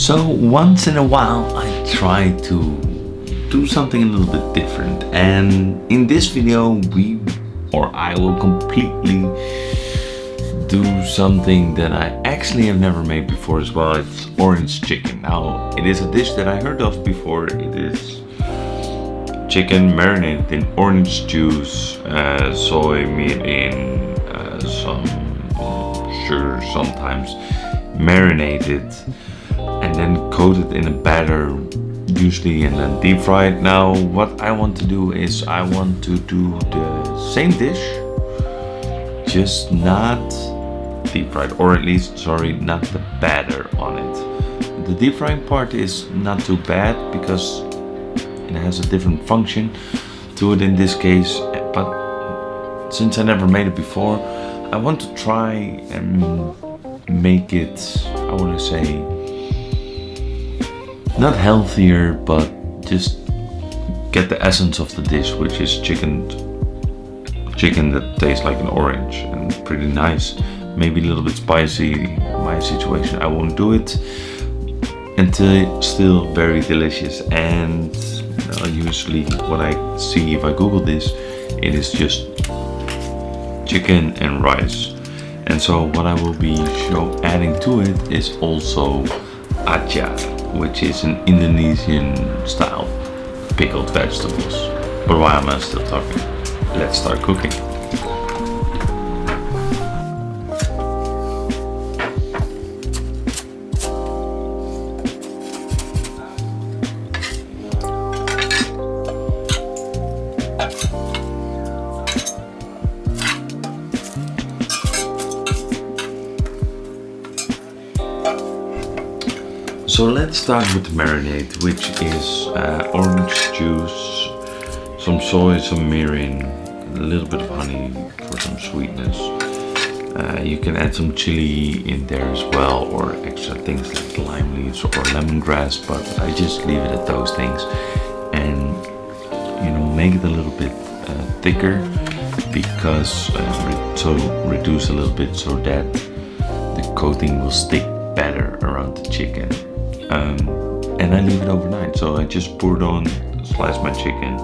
So once in a while I try to do something a little bit different, and in this video I will completely do something that I actually have never made before as well. It's orange chicken. Now it is a dish that I heard of before. It is chicken marinated in orange juice, soy meat in some sugar, sometimes marinated, and then coated in a batter usually, and then deep fried. Now what I want to do is I want to do the same dish, just not deep fried, or at least, sorry, not the batter on it. The deep frying part is not too bad because it has a different function to it in this case, but since I never made it before, I want to try and make it, I want to say, not healthier, but just get the essence of the dish, which is chicken that tastes like an orange and pretty nice, maybe a little bit spicy. In my situation, I won't do it until it's still very delicious. And usually what I see if I Google this, it is just chicken and rice. And so what I will be adding to it is also atjar, which is an Indonesian style pickled vegetables. But why am I still talking? Let's start cooking. So let's start with the marinade, which is orange juice, some soy, some mirin, a little bit of honey for some sweetness. You can add some chili in there as well, or extra things like lime leaves or lemongrass, but I just leave it at those things, and make it a little bit thicker, because reduce a little bit so that the coating will stick better around the chicken. And I leave it overnight. So I just pour it on, slice my chicken,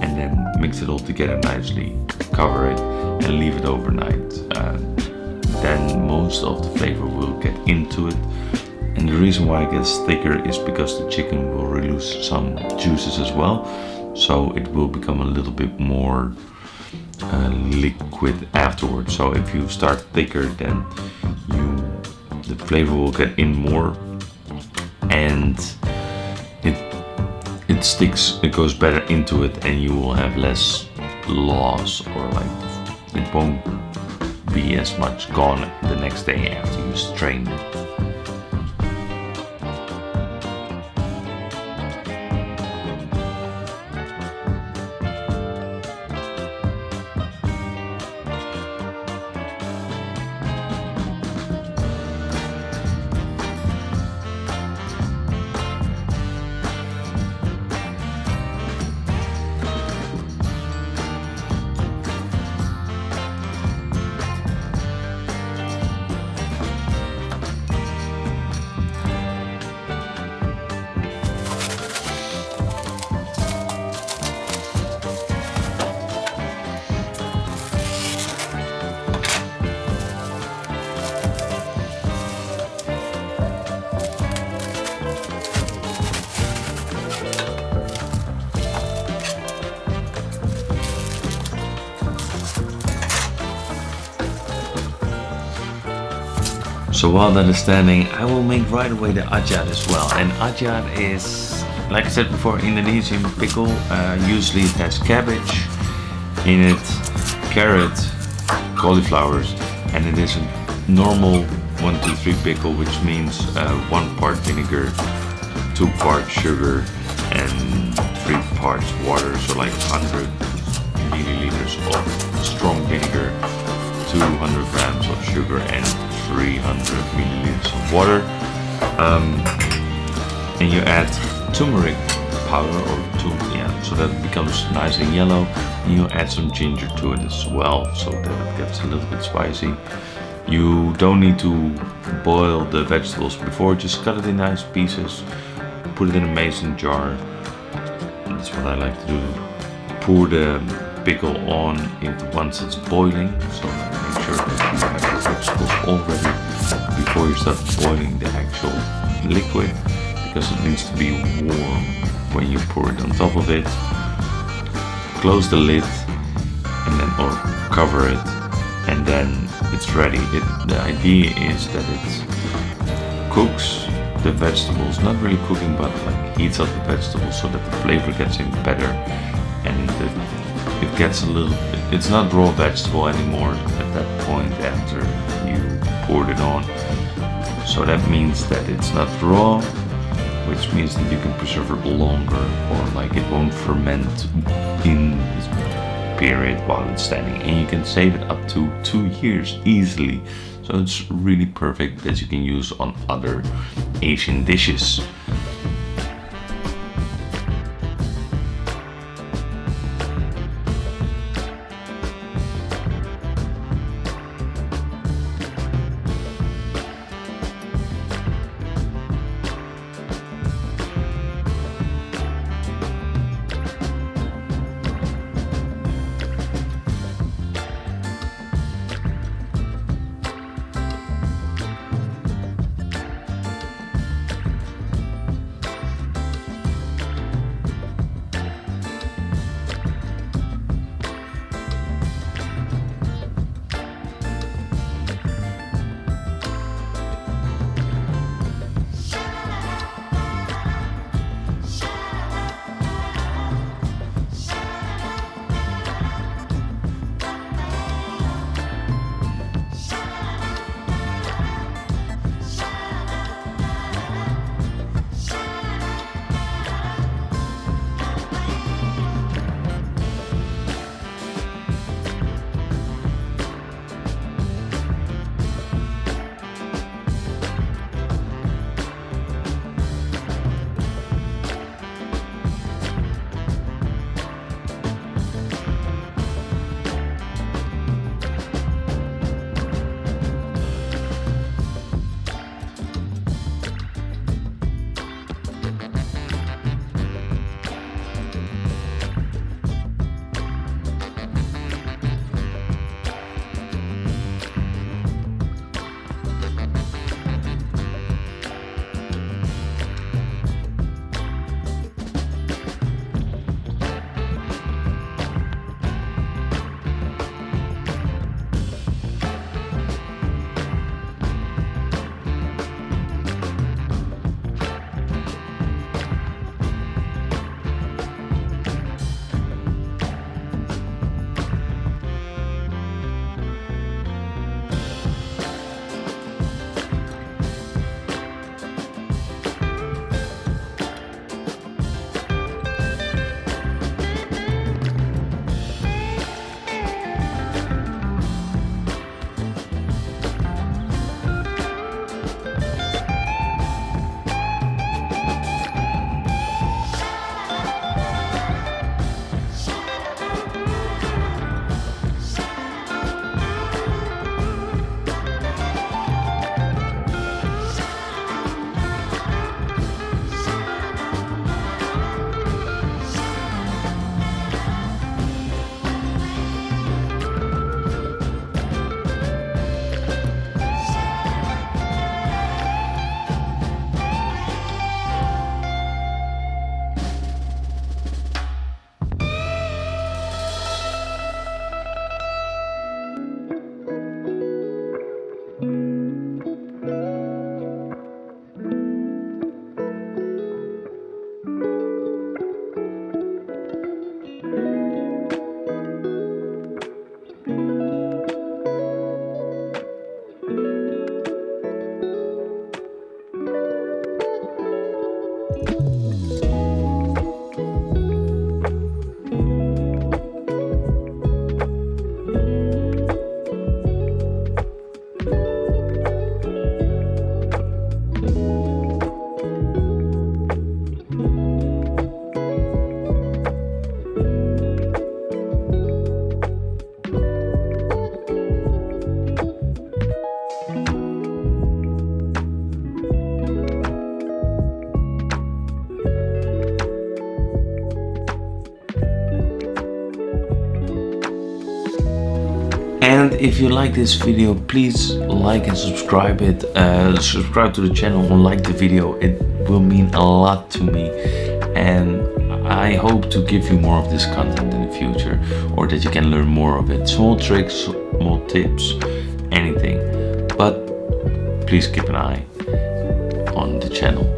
and then mix it all together nicely, cover it, and leave it overnight. Then most of the flavor will get into it. And the reason why it gets thicker is because the chicken will release some juices as well. So it will become a little bit more liquid afterwards. So if you start thicker, then the flavor will get in more, and it sticks, it goes better into it, and you will have less loss, or it won't be as much gone the next day after you strain it. So while that is standing, I will make right away the atjar as well. And atjar is, like I said before, Indonesian pickle. Usually it has cabbage in it, carrot, cauliflowers, and it is a normal 1-2-3 pickle, which means 1 part vinegar, 2 parts sugar, and 3 parts water. So like 100 milliliters of strong vinegar, 200 grams of sugar, and 300 milliliters of water, and you add turmeric powder, so that it becomes nice and yellow, and you add some ginger to it as well, so that it gets a little bit spicy. You don't need to boil the vegetables before, just cut it in nice pieces, put it in a mason jar. That's what I like to do. Pour the pickle on it once it's boiling, so make sure that you have the vegetables already before you start boiling the actual liquid, because it needs to be warm when you pour it on top of it. Close the lid and then or cover it, and then it's ready. The idea is that it cooks the vegetables, not really cooking, but like heats up the vegetables so that the flavor gets in better, and it gets a little, it's not raw vegetable anymore at that point after you poured it on. So that means that it's not raw, which means that you can preserve it longer, or like it won't ferment in this period while it's standing, and you can save it up to 2 years easily. So it's really perfect that you can use on other Asian dishes. And if you like this video, please like and subscribe it. Subscribe to the channel and like the video. It will mean a lot to me. And I hope to give you more of this content in the future, or that you can learn more of it. Small tricks, small tips, anything. But please keep an eye on the channel.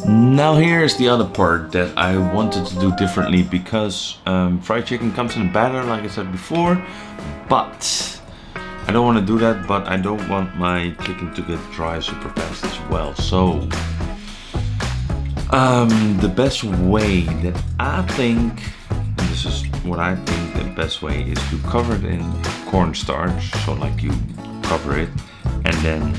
Now here's the other part that I wanted to do differently, because fried chicken comes in a batter, like I said before, but I don't want to do that, but I don't want my chicken to get dry super fast as well. So the best way that I think, and this is what I think the best way, is to cover it in cornstarch. So like you cover it and then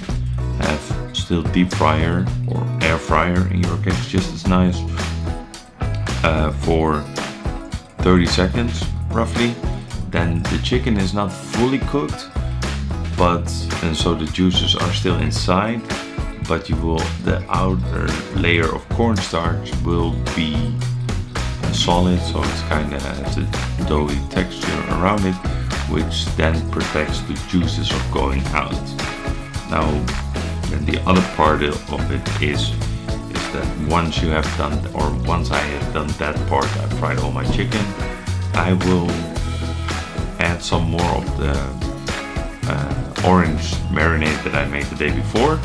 have still deep fryer or air fryer in your case, just as nice, for 30 seconds roughly. Then the chicken is not fully cooked, and so the juices are still inside, but the outer layer of cornstarch will be solid, so it's kind of has a doughy texture around it, which then protects the juices of going out. Now And the other part of it is that once you have done, or once I have done that part, I fried all my chicken, I will add some more of the orange marinade that I made the day before,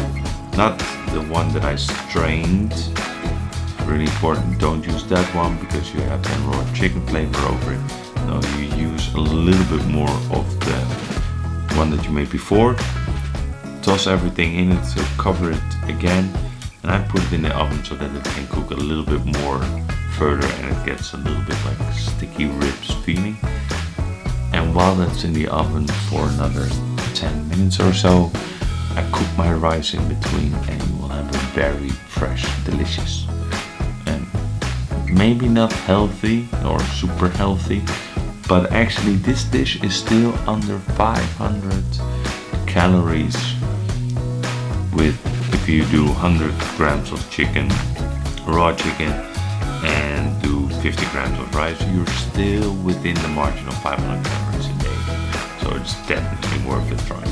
not the one that I strained. Really important, don't use that one because you have then raw chicken flavor over it. No, you use a little bit more of the one that you made before. Toss everything in it, so cover it again, and I put it in the oven so that it can cook a little bit more further and it gets a little bit like sticky ribs feeling. And while that's in the oven for another 10 minutes or so, I cook my rice in between, and you will have a very fresh, delicious, and maybe not healthy or super healthy, but actually this dish is still under 500 calories with, if you do 100 grams of chicken, raw chicken, and do 50 grams of rice, you're still within the margin of 500 calories a day. So it's definitely worth a try.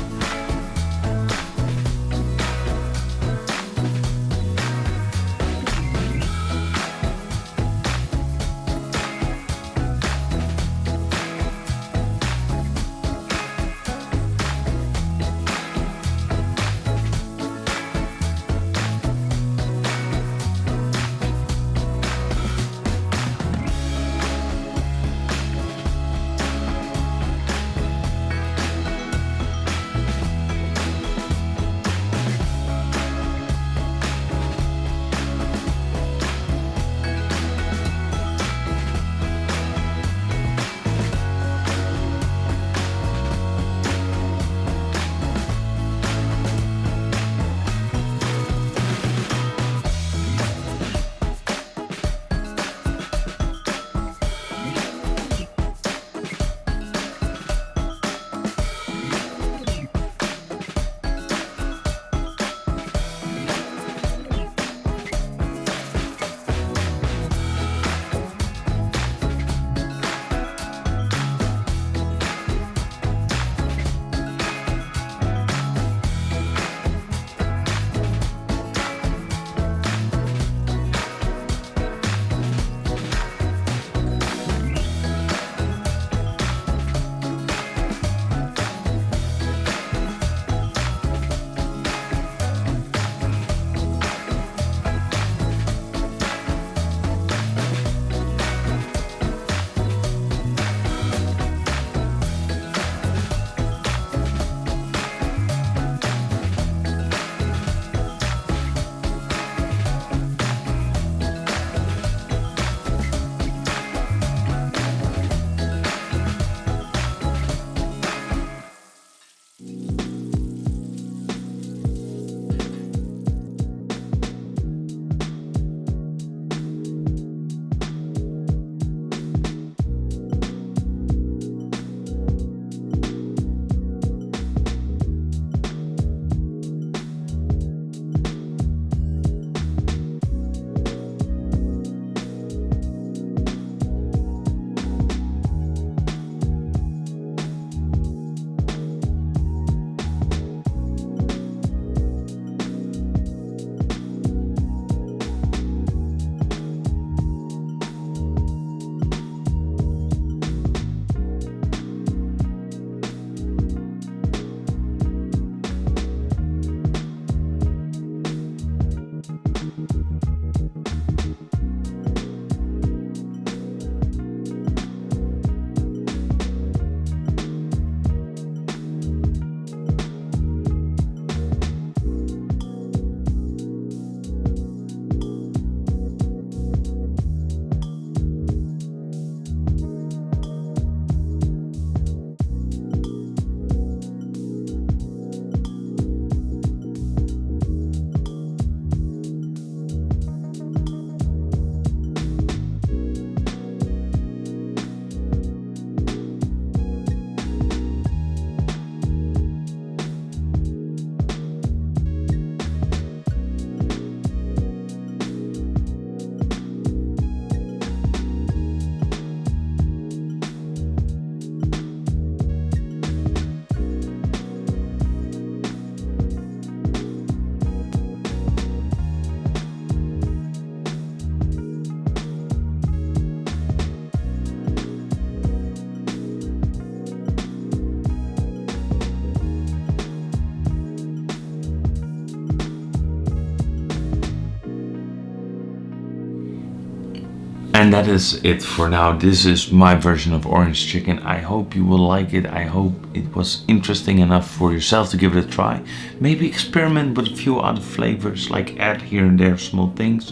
that is it for now. This is my version of orange chicken. I hope you will like it. I hope it was interesting enough for yourself to give it a try. Maybe experiment with a few other flavors, like add here and there small things.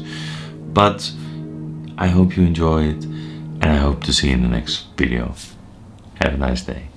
But I hope you enjoy it, and I hope to see you in the next video. Have a nice day.